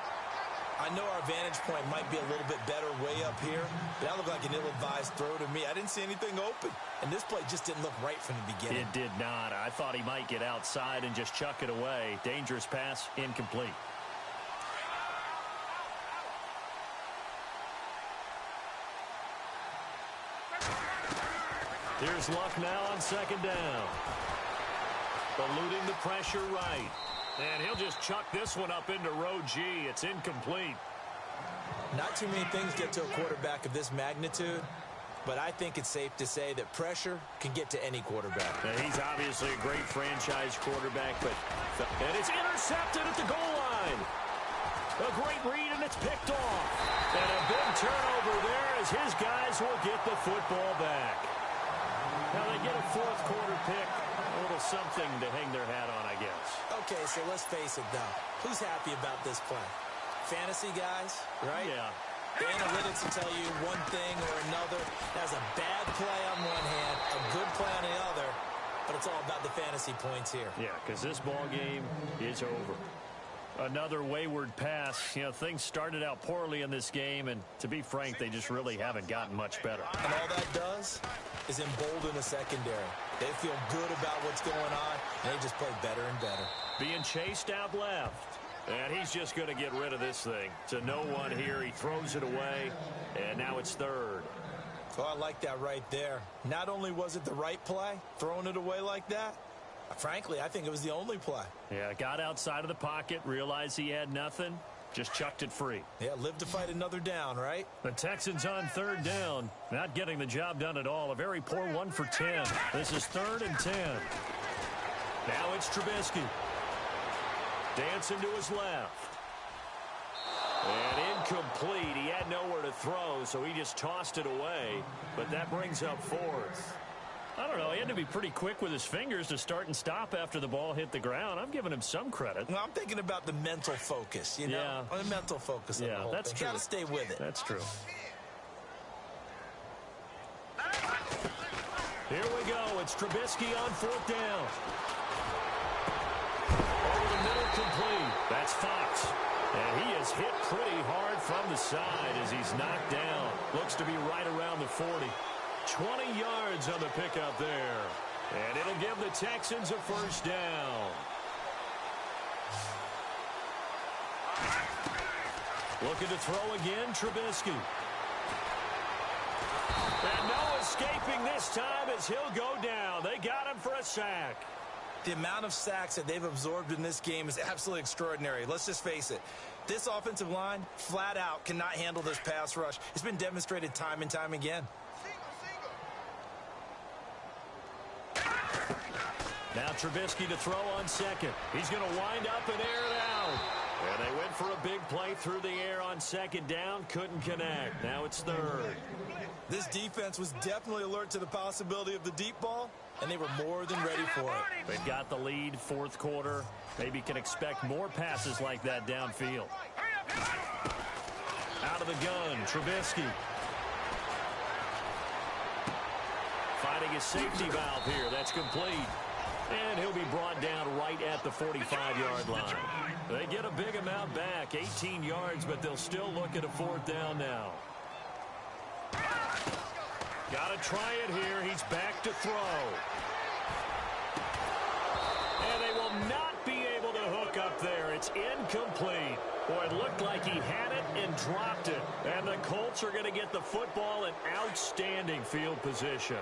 I know our vantage point might be a little bit better way up here, but that looked like an ill-advised throw to me. I didn't see anything open, and this play just didn't look right from the beginning. It did not. I thought he might get outside and just chuck it away. Dangerous pass, incomplete. Here's Luck now on 2nd down. Eluding the pressure right. And he'll just chuck this one up into row G. It's incomplete. Not too many things get to a quarterback of this magnitude, but I think it's safe to say that pressure can get to any quarterback. Now, he's obviously a great franchise quarterback, and it's intercepted at the goal line. A great read, and it's picked off. And a big turnover there as his guys will get the football back. Now they get a fourth quarter pick. A little something to hang their hat on, I guess. Okay, so let's face it, though. Who's happy about this play? Fantasy guys, right? Yeah. The analytics will tell you one thing or another. That's a bad play on one hand, a good play on the other, but it's all about the fantasy points here. Yeah, because this ball game is over. Another wayward pass. You know, things started out poorly in this game, and to be frank, they just really haven't gotten much better. And all that does is embolden the secondary. They feel good about what's going on, and they just play better and better. Being chased out left. And he's just going to get rid of this thing. To no one here. He throws it away, and now it's third. Oh, I like that right there. Not only was it the right play, throwing it away like that, frankly, I think it was the only play. Yeah, got outside of the pocket, realized he had nothing, just chucked it free. Yeah, live to fight another down, right? The Texans on third down, not getting the job done at all. A very poor 1 for 10. This is 3rd and 10. Now it's Trubisky. Dancing to his left. And incomplete. He had nowhere to throw, so he just tossed it away. But that brings up 4th. I don't know. He had to be pretty quick with his fingers to start and stop after the ball hit the ground. I'm giving him some credit. Well, I'm thinking about the mental focus, you know? Yeah. The mental focus of the whole that's thing. true. Got to stay with it. That's true. Here we go. It's Trubisky on 4th down. Over the middle, complete. That's Fox. And he is hit pretty hard from the side as he's knocked down. Looks to be right around the 40. 20 yards on the pickup there. And it'll give the Texans a first down. Looking to throw again, Trubisky. And no escaping this time as he'll go down. They got him for a sack. The amount of sacks that they've absorbed in this game is absolutely extraordinary. Let's just face it. This offensive line, flat out, cannot handle this pass rush. It's been demonstrated time and time again. Now Trubisky to throw on second. He's going to wind up and air it out. And they went for a big play through the air on second down. Couldn't connect. Now it's third. This defense was definitely alert to the possibility of the deep ball, and they were more than ready for it. They've got the lead, 4th quarter. Maybe can expect more passes like that downfield. Out of the gun, Trubisky. Finding his safety valve here. That's complete. And he'll be brought down right at the 45-yard line. They get a big amount back, 18 yards, but they'll still look at a 4th down now. Got to try it here. He's back to throw. And they will not be able to hook up there. It's incomplete. Boy, it looked like he had it and dropped it. And the Colts are going to get the football in outstanding field position.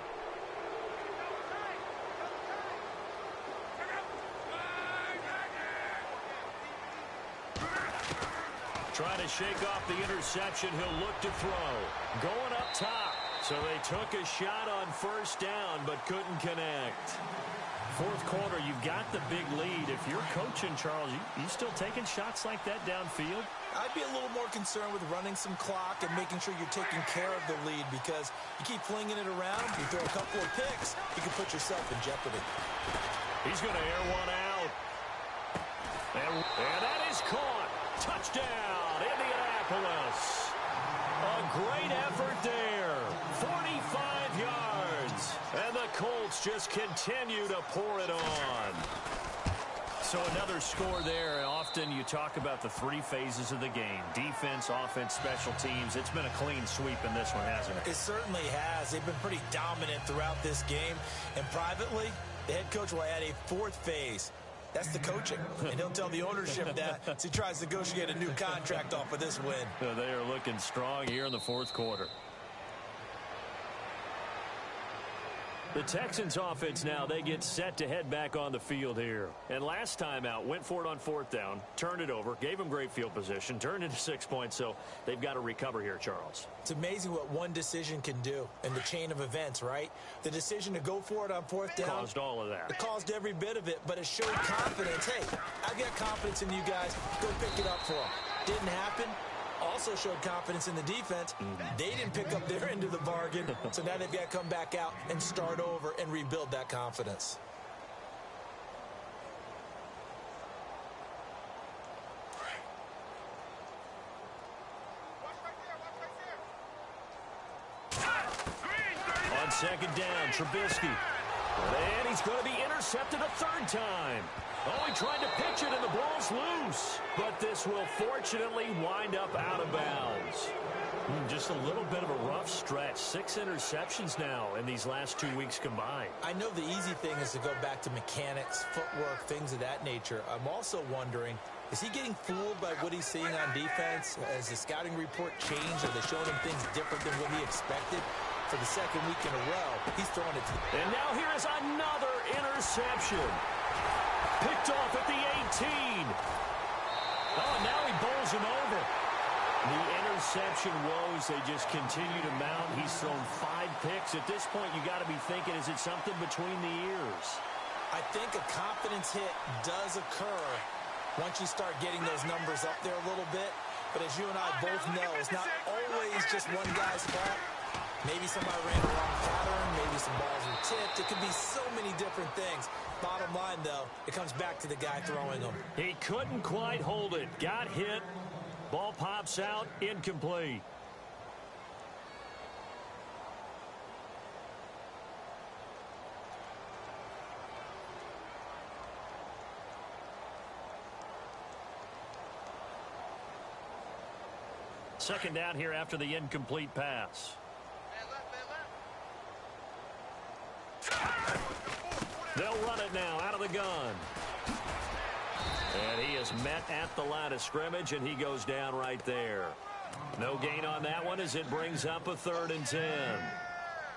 Trying to shake off the interception. He'll look to throw. Going up top. So they took a shot on 1st down, but couldn't connect. 4th quarter, you've got the big lead. If you're coaching, Charles, you still taking shots like that downfield? I'd be a little more concerned with running some clock and making sure you're taking care of the lead, because you keep flinging it around, you throw a couple of picks, you can put yourself in jeopardy. He's going to air one out. And that is caught. Touchdown, Indianapolis. A great effort there. 45 yards. And the Colts just continue to pour it on. So another score there. Often you talk about the 3 phases of the game. Defense, offense, special teams. It's been a clean sweep in this one, hasn't it? It certainly has. They've been pretty dominant throughout this game. And privately, the head coach will add a 4th phase. That's the coaching. And he'll tell the ownership that as he tries to negotiate a new contract off of this win. They are looking strong here in the 4th quarter. The Texans offense now, they get set to head back on the field here. And last time out, went for it on 4th down, turned it over, gave them great field position, turned into 6 points, so they've got to recover here, Charles. It's amazing what one decision can do in the chain of events, right? The decision to go for it on 4th down. Caused all of that. It caused every bit of it, but it showed confidence. Hey, I've got confidence in you guys. Go pick it up for them. Didn't happen. Also showed confidence in the defense. They didn't pick up their end of the bargain, so now they've got to come back out and start over and rebuild that confidence. On 2nd down, Trubisky. And he's going to be intercepted a 3rd time. Oh, he tried to pitch it, and the ball's loose. But this will fortunately wind up out of bounds. Just a little bit of a rough stretch. 6 interceptions now in these last 2 weeks combined. I know the easy thing is to go back to mechanics, footwork, things of that nature. I'm also wondering, is he getting fooled by what he's seeing on defense? Has the scouting report changed? Are they showing him things different than what he expected? For the 2nd week in a row, he's throwing it to the... And now here is another interception. Picked off at the 18. Oh, and now he bowls him over. The interception woes, they just continue to mount. He's thrown 5 picks. At this point, you got to be thinking, is it something between the ears? I think a confidence hit does occur once you start getting those numbers up there a little bit. But as you and I both know, it's not always just one guy's fault. Maybe somebody ran the wrong pattern. Maybe some balls were tipped. It could be so many different things. Bottom line, though, it comes back to the guy throwing them. He couldn't quite hold it. Got hit. Ball pops out. Incomplete. Second down here after the incomplete pass. They'll run it now out of the gun. And he is met at the line of scrimmage, and he goes down right there. No gain on that one as it brings up a 3rd and 10.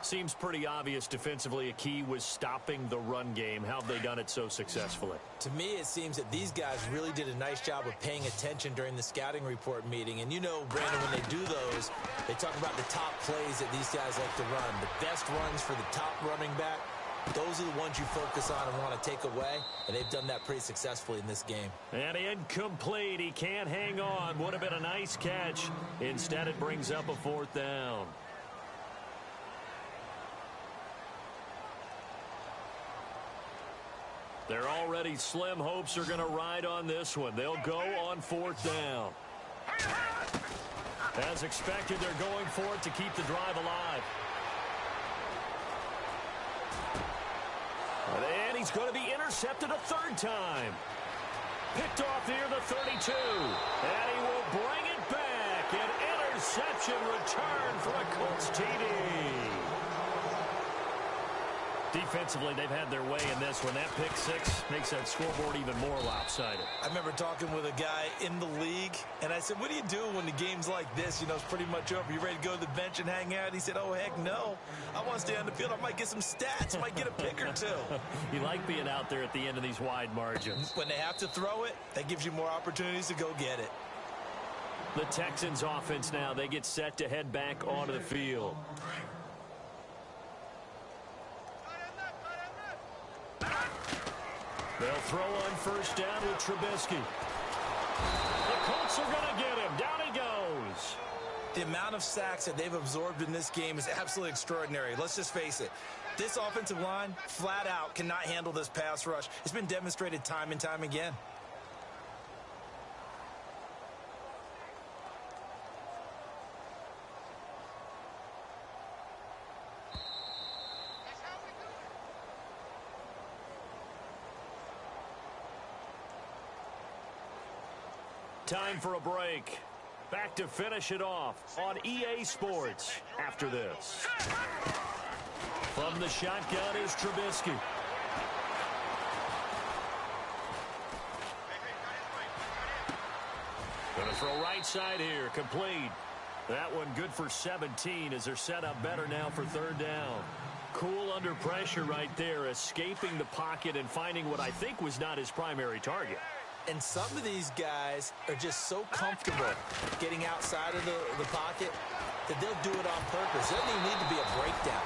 Seems pretty obvious defensively a key was stopping the run game. How have they done it so successfully? To me, it seems that these guys really did a nice job of paying attention during the scouting report meeting. And you know, Brandon, when they do those, they talk about the top plays that these guys like to run. The best runs for the top running back. Those are the ones you focus on and want to take away, and they've done that pretty successfully in this game. And incomplete. He can't hang on. Would have been a nice catch. Instead, it brings up a 4th down. Their already slim hopes are going to ride on this one. They'll go on 4th down. As expected, they're going for it to keep the drive alive. And he's going to be intercepted a 3rd time. Picked off near the 32. And he will bring it back. An interception return for a Colts TD. Defensively, they've had their way in this one. That pick 6 makes that scoreboard even more lopsided. I remember talking with a guy in the league, and I said, what do you do when the game's like this? You know, it's pretty much over. You ready to go to the bench and hang out? He said, oh, heck no. I want to stay on the field. I might get some stats. I might get a pick or 2. You like being out there at the end of these wide margins. When they have to throw it, that gives you more opportunities to go get it. The Texans offense now, they get set to head back onto the field. They'll throw on 1st down with Trubisky. The Colts are going to get him. Down he goes. The amount of sacks that they've absorbed in this game is absolutely extraordinary. Let's just face it. This offensive line, flat out, cannot handle this pass rush. It's been demonstrated time and time again. Time for a break. Back to finish it off on EA Sports after this. From the shotgun is Trubisky. Going to throw right side here. Complete. That one good for 17 as they're set up better now for 3rd down. cool under pressure right there, escaping the pocket and finding what I think was not his primary target. And some of these guys are just so comfortable getting outside of the pocket that they'll do it on purpose. There doesn't even need to be a breakdown.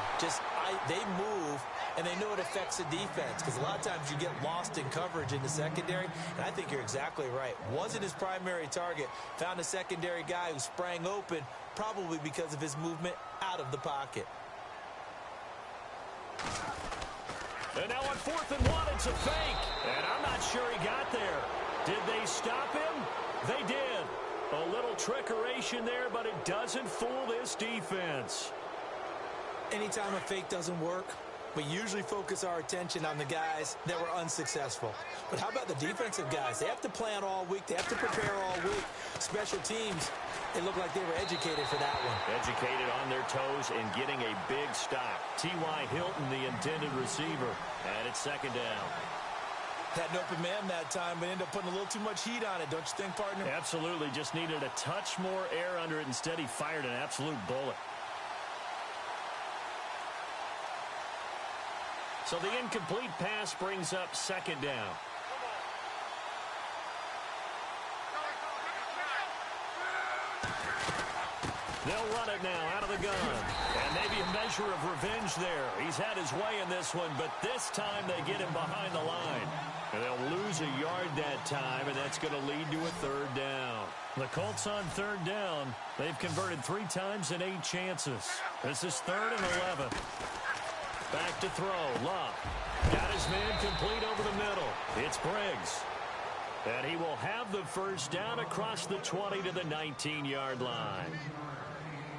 They move, and they know it affects the defense because a lot of times you get lost in coverage in the secondary, and I think you're exactly right. Wasn't his primary target. Found a secondary guy who sprang open, probably because of his movement out of the pocket. And now on 4th and 1, it's a fake. And I'm not sure he got there. Did they stop him? They did. A little trickeration there, but it doesn't fool this defense. Anytime a fake doesn't work, we usually focus our attention on the guys that were unsuccessful. But how about the defensive guys? They have to plan all week. They have to prepare all week. Special teams, it looked like they were educated for that one. Educated on their toes and getting a big stop. T.Y. Hilton, the intended receiver. And it's 2nd down. Had an open man that time, but ended up putting a little too much heat on it, don't you think, partner? Absolutely. Just needed a touch more air under it. Instead, he fired an absolute bullet. So the incomplete pass brings up 2nd down. They'll run it now out of the gun. And maybe a measure of revenge there. He's had his way in this one, but this time they get him behind the line. And they'll lose a yard that time, and that's going to lead to a 3rd down. The Colts on 3rd down. They've converted 3 times in 8 chances. This is 3rd and 11. Back to throw. Luck. Got his man complete over the middle. It's Briggs. And he will have the 1st down across the 20 to the 19-yard line.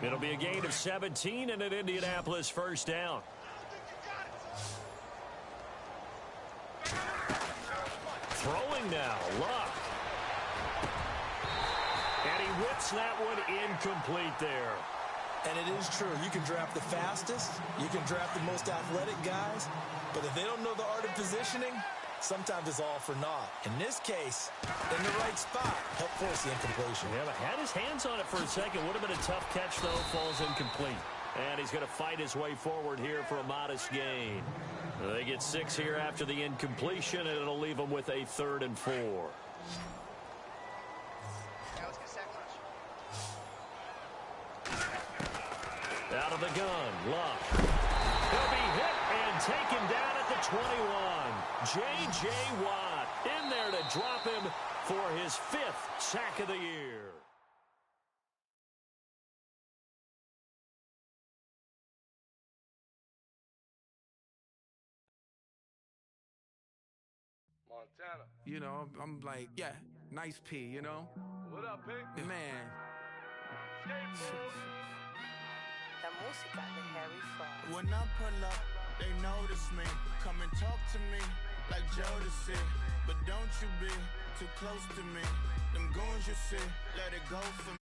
It'll be a gain of 17 and an Indianapolis 1st down. Throwing now. Luck. And he whips that one incomplete there. And it is true. You can draft the fastest. You can draft the most athletic guys. But if they don't know the art of positioning, sometimes it's all for naught. In this case, in the right spot, help force the incompletion. Yeah, but had his hands on it for a second. Would have been a tough catch, though. Falls incomplete. And he's going to fight his way forward here for a modest gain. They get 6 here after the incompletion, and it'll leave them with a 3rd and 4. Out of the gun, Luck. He'll be hit and taken down at the 21. J.J. Watt in there to drop him for his 5th sack of the year. Montana. You know, I'm like, yeah, nice P, you know? What up, Pink? Man. La música de Harry Fraud. When I pull up, they notice me. Come and talk to me like Jodeci. But don't you be too close to me. Them goons you see, let it go for me.